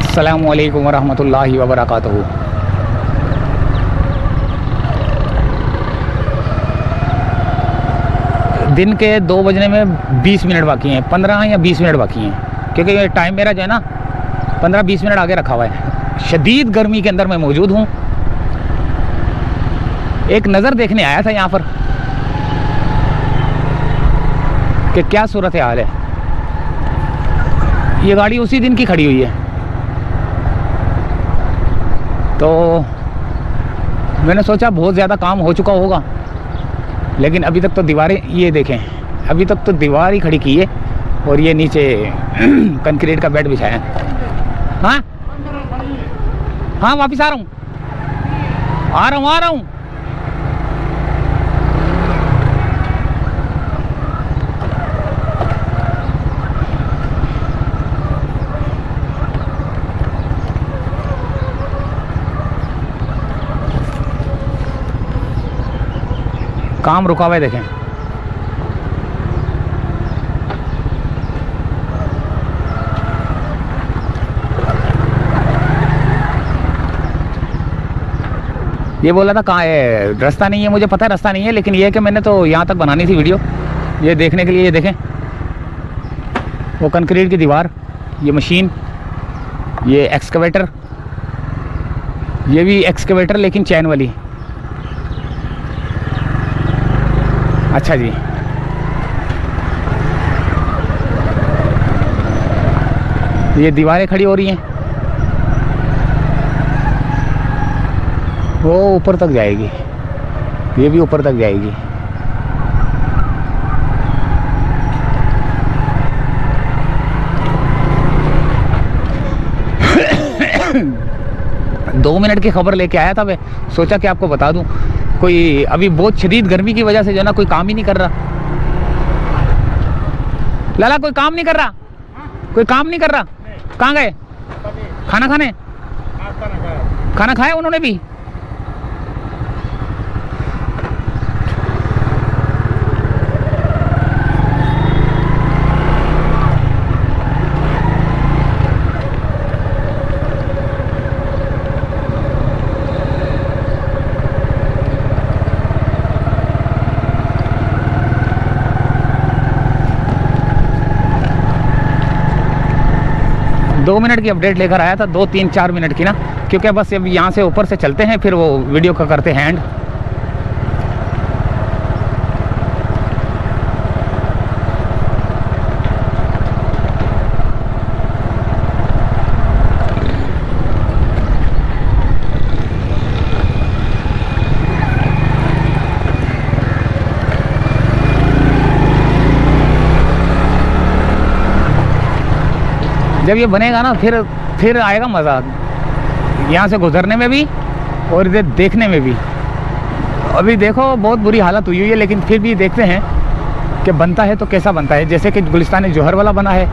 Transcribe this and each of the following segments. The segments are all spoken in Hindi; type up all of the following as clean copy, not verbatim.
अस्सलामु अलैकुम वरहमतुल्लाहि वबरकातुहू। दिन के 2 बजने में 20 मिनट बाकी हैं, 15 या 20 मिनट बाकी हैं, क्योंकि ये टाइम मेरा जो है ना 15-20 मिनट आगे रखा हुआ है। शदीद गर्मी के अंदर मैं मौजूद हूँ। एक नज़र देखने आया था यहाँ पर कि क्या सूरत हाल है। ये गाड़ी उसी दिन की खड़ी हुई है, तो मैंने सोचा बहुत ज़्यादा काम हो चुका होगा, लेकिन अभी तक तो दीवारें, ये देखें, अभी तक तो दीवार ही खड़ी की है और ये नीचे कंक्रीट का बेड बिछाया है। हाँ हाँ, वापस आ रहा हूँ। काम रुका हुआ है, देखें। ये बोला था कहाँ है, रास्ता नहीं है। मुझे पता है रास्ता नहीं है, लेकिन ये है कि मैंने तो यहाँ तक बनानी थी वीडियो, ये देखने के लिए। ये देखें, वो कंक्रीट की दीवार, ये मशीन, ये एक्सकवेटर, ये भी एक्सकवेटर लेकिन चैन वाली। अच्छा जी, ये दीवारें खड़ी हो रही हैं, वो ऊपर तक जाएगी, ये भी ऊपर तक जाएगी। दो मिनट की खबर लेके आया था मैं, सोचा कि आपको बता दूं। कोई अभी बहुत शदीद गर्मी की वजह से जो है ना, कोई काम ही नहीं कर रहा। लाला कोई काम नहीं कर रहा, कोई काम नहीं कर रहा। कहाँ गए खाना खाने? खाना खाया उन्होंने भी? दो मिनट की अपडेट लेकर आया था, 2-3-4 मिनट की ना, क्योंकि बस अब यहाँ से ऊपर से चलते हैं, फिर वो वीडियो का करते हैं एंड। जब ये बनेगा ना, फिर आएगा मज़ा, यहाँ से गुजरने में भी और इधर देखने में भी। अभी देखो बहुत बुरी हालत हुई है, लेकिन फिर भी देखते हैं कि बनता है तो कैसा बनता है। जैसे कि गुलिस्तान जौहर वाला बना है,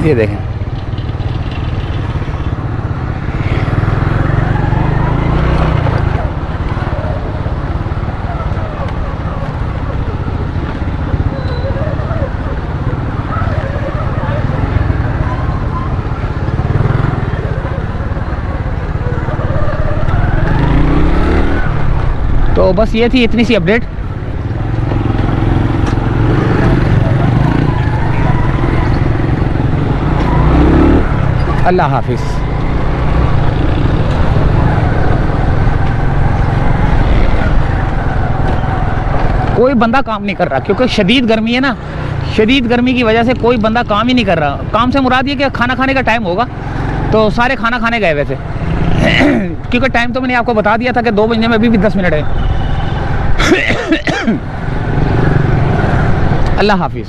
ये देखें। तो बस ये थी इतनी सी अपडेट। अल्लाह हाफिज़। कोई बंदा काम नहीं कर रहा, क्योंकि शदीद गर्मी है ना, शदीद गर्मी की वजह से कोई बंदा काम ही नहीं कर रहा। काम से मुराद ये कि खाना खाने का टाइम होगा तो सारे खाना खाने गए वैसे क्योंकि टाइम तो मैंने आपको बता दिया था कि 2 बजने में अभी भी 10 मिनट है। अल्लाह हाफिज़।